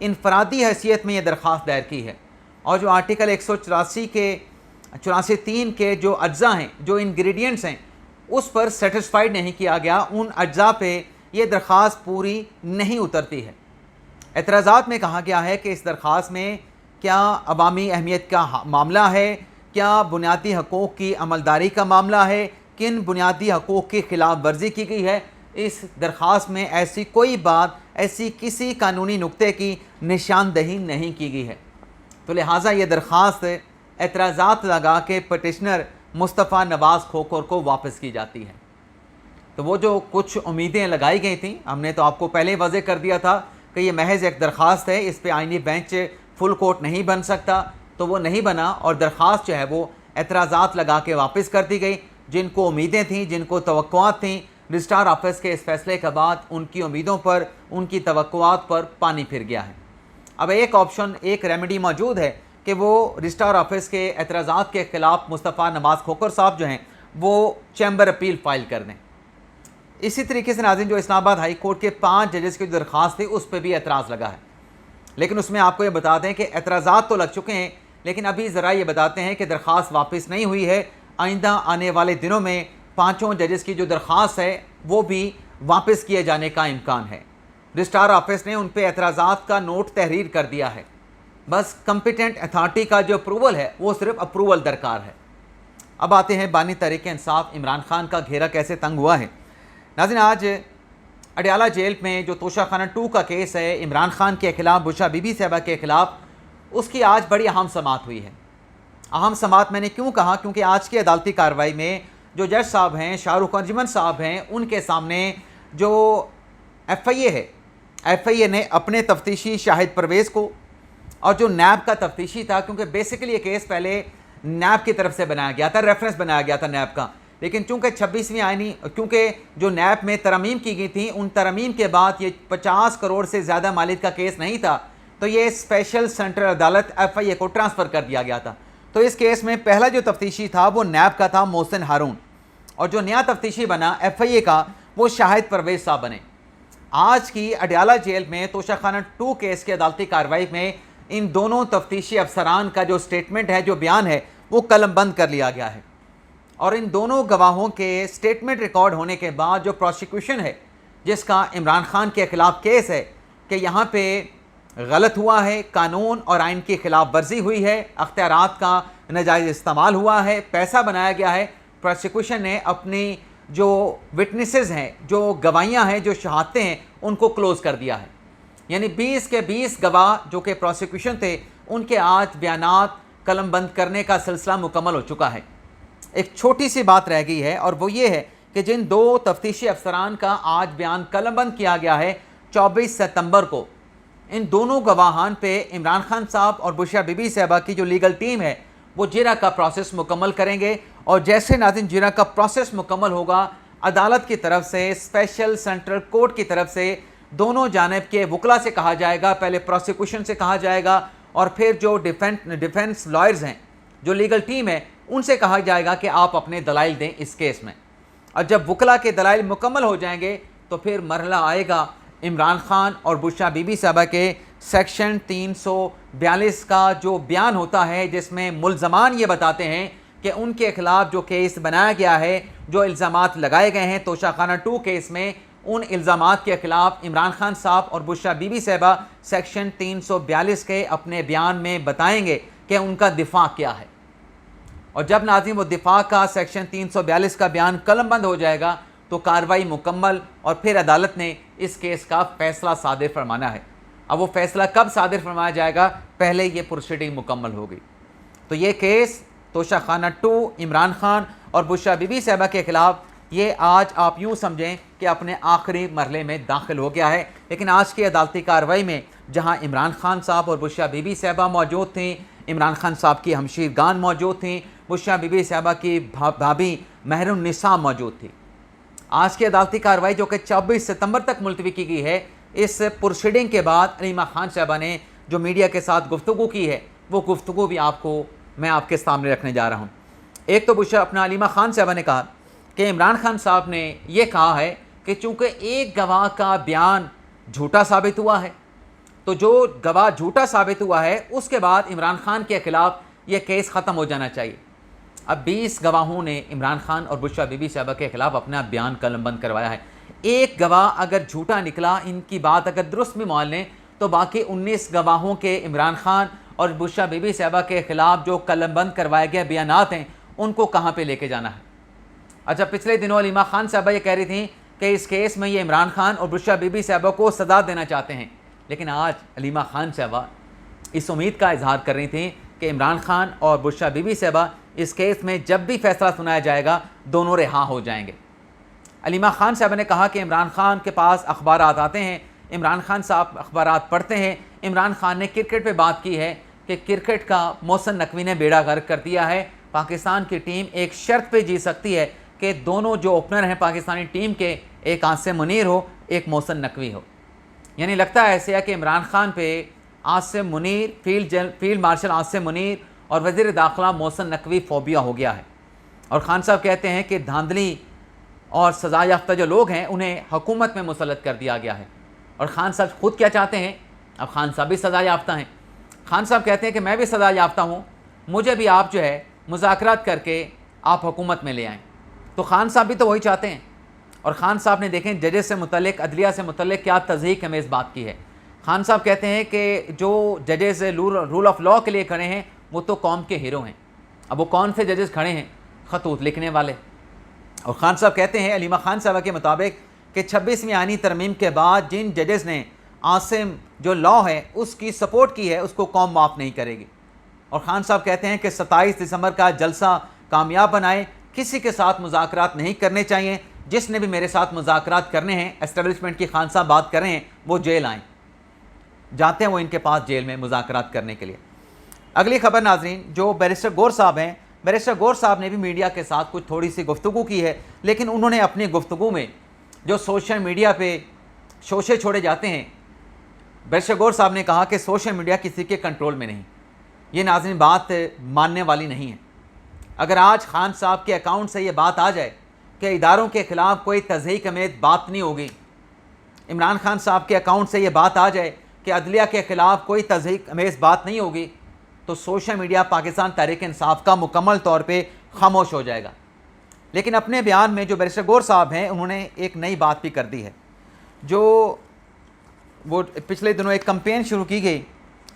انفرادی حیثیت میں یہ درخواست دائر کی ہے، اور جو آرٹیکل 184(3) کے جو اجزاء ہیں، جو انگریڈینٹس ہیں، اس پر سیٹسفائیڈ نہیں کیا گیا، ان اجزاء پہ یہ درخواست پوری نہیں اترتی ہے۔ اعتراضات میں کہا گیا ہے کہ اس درخواست میں کیا عوامی اہمیت کا معاملہ ہے، کیا بنیادی حقوق کی عملداری کا معاملہ ہے، کن بنیادی حقوق کی خلاف ورزی کی گئی ہے۔ اس درخواست میں ایسی کوئی بات، ایسی کسی قانونی نقطے کی نشاندہی نہیں کی گئی ہے، تو لہٰذا یہ درخواست اعتراضات لگا کے پٹیشنر مصطفیٰ نواز کھوکھر کو واپس کی جاتی ہے۔ تو وہ جو کچھ امیدیں لگائی گئی تھیں، ہم نے تو آپ کو پہلے واضح کر دیا تھا کہ یہ محض ایک درخواست ہے، اس پہ آئینی بینچ فل کورٹ نہیں بن سکتا، تو وہ نہیں بنا، اور درخواست جو ہے وہ اعتراضات لگا کے واپس کر دی گئی۔ جن کو امیدیں تھیں، جن کو توقعات تھیں، رجسٹرار آفس کے اس فیصلے کے بعد ان کی امیدوں پر، ان کی توقعات پر پانی پھر گیا ہے۔ اب ایک آپشن، ایک ریمیڈی موجود ہے کہ وہ رجسٹرار آفس کے اعتراضات کے خلاف مصطفیٰ نواز کھوکھر صاحب جو ہیں وہ چیمبر اپیل فائل کر دیں۔ اسی طریقے سے ناظرین، جو اسلام آباد ہائی کورٹ کے 5 ججز کی جو درخواست تھی، اس پہ بھی اعتراض لگا ہے، لیکن اس میں آپ کو یہ بتا دیں کہ اعتراضات تو لگ چکے ہیں، لیکن ابھی ذرا یہ بتاتے ہیں کہ درخواست واپس نہیں ہوئی ہے۔ آئندہ آنے والے دنوں میں 5 ججز کی جو درخواست ہے وہ بھی واپس کیے جانے کا امکان ہے۔ رجسٹرار آفس نے ان پہ اعتراضات کا نوٹ تحریر کر دیا ہے، بس کمپیٹنٹ اتھارٹی کا جو اپروول ہے وہ صرف اپروول درکار ہے۔ اب آتے ہیں بانی تحریک انصاف عمران خان کا گھیرا کیسے تنگ ہوا ہے۔ ناظرین، آج اڈیالہ جیل میں جو توشہ خانہ 2 کا کیس ہے عمران خان کے خلاف، بشرا بی بی صاحبہ کے خلاف، اس کی آج بڑی اہم سماعت ہوئی ہے۔ اہم سماعت میں نے کیوں کہا؟ کیونکہ آج کی عدالتی کارروائی میں جو جج صاحب ہیں، شاہ رخ انجمن صاحب ہیں، ان کے سامنے جو ایف آئی اے ہے، ایف آئی اے نے اپنے تفتیشی شاہد پرویز کو، اور جو نیب کا تفتیشی تھا، کیونکہ بیسیکلی یہ کیس پہلے نیب کی طرف سے بنایا گیا تھا، ریفرنس بنایا گیا تھا نیب کا، لیکن چونکہ 26ویں آئینی، کیونکہ جو نیب میں ترمیم کی گئی تھی، ان ترمیم کے بعد یہ 50 کروڑ سے زیادہ مالیت کا کیس نہیں تھا، تو یہ اسپیشل سینٹرل عدالت ایف آئی اے کو ٹرانسفر کر دیا گیا تھا۔ تو اس کیس میں پہلا جو تفتیشی تھا وہ نیب کا تھا، محسن ہارون، اور جو نیا تفتیشی بنا ایف آئی اے کا وہ شاہد پرویز صاحب بنے۔ آج کی اڈیالہ جیل میں توشہ خانہ 2 کیس کی عدالتی کارروائی میں ان دونوں تفتیشی افسران کا جو سٹیٹمنٹ ہے، جو بیان ہے، وہ قلم بند کر لیا گیا ہے، اور ان دونوں گواہوں کے سٹیٹمنٹ ریکارڈ ہونے کے بعد جو پروسیکیوشن ہے، جس کا عمران خان کے خلاف کیس ہے کہ یہاں پہ غلط ہوا ہے، قانون اور آئین کی خلاف ورزی ہوئی ہے، اختیارات کا ناجائز استعمال ہوا ہے، پیسہ بنایا گیا ہے، پروسیکیوشن نے اپنی جو وٹنسز ہیں، جو گواہیاں ہیں، جو شہادتیں ہیں، ان کو کلوز کر دیا ہے۔ یعنی 20 کے 20 گواہ جو کہ پروسیکیوشن تھے، ان کے آج بیانات قلم بند کرنے کا سلسلہ مکمل ہو چکا ہے۔ ایک چھوٹی سی بات رہ گئی ہے، اور وہ یہ ہے کہ جن 2 تفتیشی افسران کا آج بیان قلم بند کیا گیا ہے 24 ستمبر کو، ان دونوں گواہان پہ عمران خان صاحب اور بشرا بی بی صاحبہ کی جو لیگل ٹیم ہے وہ جرا کا پروسیس مکمل کریں گے، اور جیسے ناظرین جرا کا پروسیس مکمل ہوگا، عدالت کی طرف سے، اسپیشل سینٹرل کورٹ کی طرف سے دونوں جانب کے وکلا سے کہا جائے گا، پہلے پروسیکیوشن سے کہا جائے گا، اور پھر جو ڈیفنس لائرز ہیں، جو لیگل ٹیم ہے، ان سے کہا جائے گا کہ آپ اپنے دلائل دیں اس کیس میں۔ اور جب وکلا کے دلائل مکمل ہو جائیں گے تو پھر مرحلہ آئے گا عمران خان اور بشرا بی بی صاحبہ کے سیکشن 342 کا جو بیان ہوتا ہے، جس میں ملزمان یہ بتاتے ہیں کہ ان کے خلاف جو کیس بنایا گیا ہے، جو الزامات لگائے گئے ہیں توشہ خانہ 2 کیس میں، ان الزامات کے خلاف عمران خان صاحب اور بشرا بی بی صاحبہ سیکشن 342 کے اپنے بیان میں بتائیں گے کہ ان کا دفاع کیا ہے۔ اور جب ناظرین وہ دفاع کا سیکشن 342 کا بیان قلم بند ہو جائے گا تو کارروائی مکمل، اور پھر عدالت نے اس کیس کا فیصلہ صادر فرمانا ہے۔ اب وہ فیصلہ کب صادر فرمایا جائے گا؟ پہلے یہ پروسیڈنگ مکمل ہوگی۔ تو یہ کیس توشہ خانہ 2 عمران خان اور بشرا بی بی صاحبہ کے خلاف، یہ آج آپ یوں سمجھیں کہ اپنے آخری مرحلے میں داخل ہو گیا ہے۔ لیکن آج کی عدالتی کارروائی میں جہاں عمران خان صاحب اور بشرا بی بی صاحبہ موجود تھیں، عمران خان صاحب کی ہمشیر گان موجود تھیں، بشرا بی بی صاحبہ کی بھابھی مہر النساء موجود تھی۔ آج کی عدالتی کارروائی جو کہ 24 ستمبر تک ملتوی کی گئی ہے، اس پروسیڈنگ کے بعد علیمہ خان صاحبہ نے جو میڈیا کے ساتھ گفتگو کی ہے، وہ گفتگو بھی میں آپ کے سامنے رکھنے جا رہا ہوں۔ ایک تو بشرا اپنا علیمہ خان صاحبہ نے کہا کہ عمران خان صاحب نے یہ کہا ہے کہ چونکہ ایک گواہ کا بیان جھوٹا ثابت ہوا ہے، تو جو گواہ جھوٹا ثابت ہوا ہے اس کے بعد عمران خان کے خلاف یہ کیس ختم ہو جانا چاہیے۔ اب 20 گواہوں نے عمران خان اور بشریٰ بی بی صاحبہ کے خلاف اپنا بیان قلم بند کروایا ہے۔ ایک گواہ اگر جھوٹا نکلا، ان کی بات اگر درست بھی مان لیں، تو باقی 19 گواہوں کے عمران خان اور بشریٰ بی بی صاحبہ کے خلاف جو قلم بند کروائے گئے بیانات ہیں ان کو کہاں پہ لے کے جانا ہے؟ اچھا، پچھلے دنوں علیمہ خان صاحبہ یہ کہہ رہی تھیں کہ اس کیس میں یہ عمران خان اور بشریٰ بی بی صاحبہ کو سزا دینا چاہتے ہیں، لیکن آج علیمہ خان صاحبہ اس امید کا اظہار کر رہی تھیں کہ عمران خان اور بشریٰ بی بی صاحبہ اس کیس میں جب بھی فیصلہ سنایا جائے گا دونوں رہا ہو جائیں گے۔ علیمہ خان صاحبہ نے کہا کہ عمران خان کے پاس اخبارات آتے ہیں، عمران خان صاحب اخبارات پڑھتے ہیں۔ عمران خان نے کرکٹ پہ بات کی ہے کہ کرکٹ کا محسن نقوی نے بیڑا غرق کر دیا ہے، پاکستان کی ٹیم ایک شرط پہ جی سکتی ہے کہ دونوں جو اوپنر ہیں پاکستانی ٹیم کے، ایک عاصم منیر ہو، ایک محسن نقوی ہو۔ یعنی لگتا ہے ایسے ہے کہ عمران خان پہ عاصم منیر، فیلڈ مارشل عاصم منیر اور وزیر داخلہ محسن نقوی فوبیا ہو گیا ہے۔ اور خان صاحب کہتے ہیں کہ دھاندلی اور سزا یافتہ جو لوگ ہیں انہیں حکومت میں مسلط کر دیا گیا ہے۔ اور خان صاحب خود کیا چاہتے ہیں؟ اب خان صاحب بھی سزا یافتہ ہیں۔ خان صاحب کہتے ہیں کہ میں بھی سزا یافتہ ہوں، مجھے بھی آپ جو ہے مذاکرات کر کے آپ حکومت میں لے آئیں۔ تو خان صاحب بھی تو وہی چاہتے ہیں۔ اور خان صاحب نے دیکھیں ججز سے متعلق، عدلیہ سے متعلق کیا تضحیک ہمیز بات کی ہے۔ خان صاحب کہتے ہیں کہ جو ججز رول آف لاء کے لیے کھڑے ہیں وہ تو قوم کے ہیرو ہیں۔ اب وہ کون سے ججز کھڑے ہیں؟ خطوط لکھنے والے۔ اور خان صاحب کہتے ہیں علیمہ خان صاحبہ کے مطابق کہ 26ویں آئینی ترمیم کے بعد جن ججز نے عاصم جو لاء ہے اس کی سپورٹ کی ہے اس کو قوم معاف نہیں کرے گی۔ اور خان صاحب کہتے ہیں کہ 27 دسمبر کا جلسہ کامیاب بنائے، کسی کے ساتھ مذاکرات نہیں کرنے چاہیے، جس نے بھی میرے ساتھ مذاکرات کرنے ہیں، اسٹیبلشمنٹ کی خان صاحب بات کر رہے ہیں، وہ جیل آئیں، جاتے ہیں وہ ان کے پاس جیل میں مذاکرات کرنے کے لیے۔ اگلی خبر ناظرین، جو بیرسٹر گور صاحب ہیں، بیرسٹر گور صاحب نے بھی میڈیا کے ساتھ کچھ تھوڑی سی گفتگو کی ہے، لیکن انہوں نے اپنی گفتگو میں جو سوشل میڈیا پہ شوشے چھوڑے جاتے ہیں، بیرسٹر گور صاحب نے کہا کہ سوشل میڈیا کسی کے کنٹرول میں نہیں۔ یہ ناظرین بات ماننے والی نہیں ہے۔ اگر آج خان صاحب کے اکاؤنٹ سے یہ بات آ جائے کہ اداروں کے خلاف کوئی تضحیک امیز بات نہیں ہوگی، عمران خان صاحب کے اکاؤنٹ سے یہ بات آ جائے کہ عدلیہ کے خلاف کوئی تضحیک امیز بات نہیں ہوگی، تو سوشل میڈیا پاکستان تحریک انصاف کا مکمل طور پہ خاموش ہو جائے گا۔ لیکن اپنے بیان میں جو بیرسٹر گور صاحب ہیں انہوں نے ایک نئی بات بھی کر دی ہے۔ جو وہ پچھلے دنوں ایک کمپین شروع کی گئی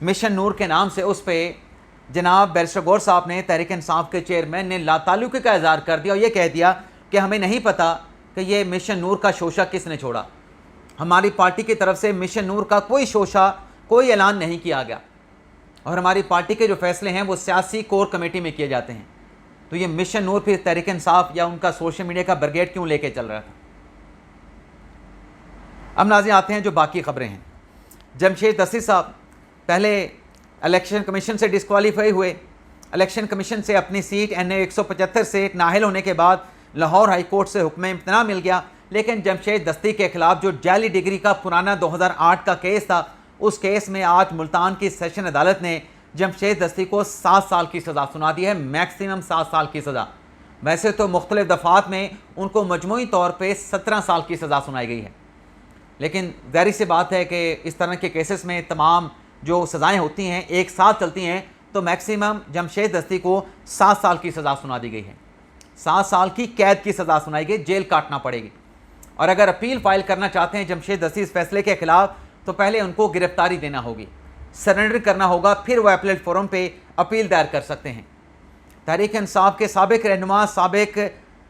مشن نور کے نام سے، اس پہ جناب بیرسٹر گور صاحب نے تحریک انصاف کے چیئرمین نے لا تعلقی کا اظہار کر دیا اور یہ کہہ دیا کہ ہمیں نہیں پتہ کہ یہ مشن نور کا شوشہ کس نے چھوڑا، ہماری پارٹی کی طرف سے مشن نور کا کوئی شوشہ، کوئی اعلان نہیں کیا گیا، اور ہماری پارٹی کے جو فیصلے ہیں وہ سیاسی کور کمیٹی میں کیے جاتے ہیں، تو یہ مشن نور پھر تحریک انصاف یا ان کا سوشل میڈیا کا بریگیڈ کیوں لے کے چل رہا تھا۔ اب ناظرین آتے ہیں جو باقی خبریں ہیں۔ جمشید دستی صاحب پہلے الیکشن کمیشن سے ڈسکوالیفائی ہوئے، الیکشن کمیشن سے اپنی سیٹ NA 175 سے نااہل ہونے کے بعد لاہور ہائی کورٹ سے حکم امتناع مل گیا، لیکن جمشید دستی کے خلاف جو جعلی ڈگری کا پرانا 2008 کا کیس تھا، اس کیس میں آج ملتان کی سیشن عدالت نے جمشید دستی کو 7 سال کی سزا سنا دی ہے، میکسیمم 7 سال کی سزا۔ ویسے تو مختلف دفعات میں ان کو مجموعی طور پہ 17 سال کی سزا سنائی گئی ہے، لیکن ظاہر سی بات ہے کہ اس طرح کے کیسز میں تمام جو سزائیں ہوتی ہیں ایک ساتھ چلتی ہیں، تو میکسیمم جمشید دستی کو 7 سال کی سزا سنا دی گئی ہے، 7 سال کی قید کی سزا سنائی گئی، جیل کاٹنا پڑے گی۔ اور اگر اپیل فائل کرنا چاہتے ہیں جمشید دستی اس فیصلے کے خلاف، تو پہلے ان کو گرفتاری دینا ہوگی، سرنڈر کرنا ہوگا، پھر وہ اپیلیٹ فورم پہ اپیل دائر کر سکتے ہیں۔ تحریک انصاف کے سابق رہنما، سابق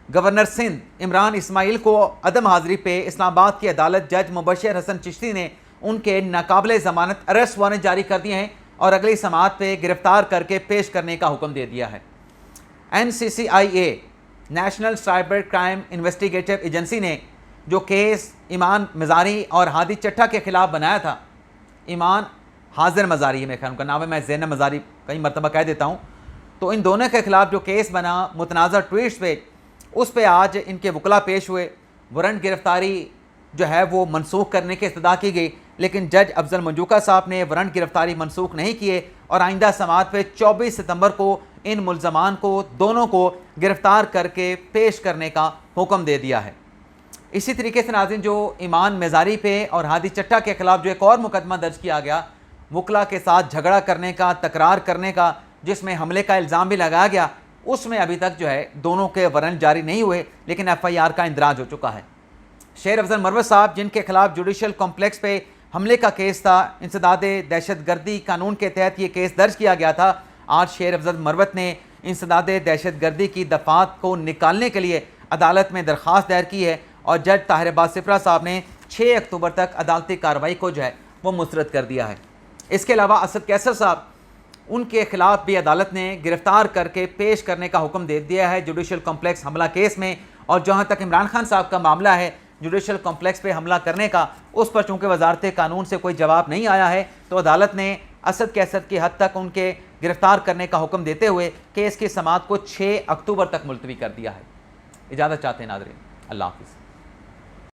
گورنر سندھ عمران اسماعیل کو عدم حاضری پہ اسلام آباد کی عدالت جج مبشر حسن چشتی نے ان کے ناقابل ضمانت ارسٹ وارنٹ جاری کر دیے ہیں اور اگلی سماعت پہ گرفتار کر کے پیش کرنے کا حکم دے دیا ہے۔ NCCIA national cyber crime investigative agency نے جو کیس ایمان مزاری اور ہادی چٹھا کے خلاف بنایا تھا، ایمان حاضر مزاری ہے میرے خیال ان کا نام ہے، میں زینب مزاری کئی مرتبہ کہہ دیتا ہوں، تو ان دونوں کے خلاف جو کیس بنا متنازع ٹویٹس پہ، اس پہ آج ان کے وکلا پیش ہوئے، وارنٹ گرفتاری جو ہے وہ منسوخ کرنے کی استدعا کی گئی، لیکن جج افضل منجوکا صاحب نے وارنٹ گرفتاری منسوخ نہیں کیے اور آئندہ سماعت پہ 24 ستمبر کو ان ملزمان کو دونوں کو گرفتار کر کے پیش کرنے کا حکم دے دیا ہے۔ اسی طریقے سے ناظرین جو ایمان میزاری پہ اور ہادی چٹا کے خلاف جو ایک اور مقدمہ درج کیا گیا وکلا کے ساتھ جھگڑا کرنے کا، تکرار کرنے کا، جس میں حملے کا الزام بھی لگایا گیا، اس میں ابھی تک جو ہے دونوں کے وارنٹ جاری نہیں ہوئے، لیکن ایف آئی آر کا اندراج ہو چکا ہے۔ شیر افضل مروت صاحب جن کے خلاف جوڈیشل کمپلیکس پہ حملے کا کیس تھا، انسداد دہشت گردی قانون کے تحت یہ کیس درج کیا گیا تھا، آج شیر افضل مروت نے انسداد دہشت گردی کی دفعات کو نکالنے کے لیے عدالت میں درخواست دائر کی ہے اور جج طاہر عباس صفرا صاحب نے 6 اکتوبر تک عدالتی کارروائی کو جو ہے وہ مسترد کر دیا ہے۔ اس کے علاوہ اسد کیسر صاحب ان کے خلاف بھی عدالت نے گرفتار کر کے پیش کرنے کا حکم دے دیا ہے جوڈیشل کمپلیکس حملہ کیس میں، اور جہاں تک عمران خان صاحب کا معاملہ ہے جوڈیشل کمپلیکس پہ حملہ کرنے کا، اس پر چونکہ وزارت قانون سے کوئی جواب نہیں آیا ہے تو عدالت نے اسد کیسر کی حد تک ان کے گرفتار کرنے کا حکم دیتے ہوئے کیس کی سماعت کو 6 اکتوبر تک ملتوی کر دیا ہے۔ اجازت چاہتے ہیں ناظرین، اللہ حافظ۔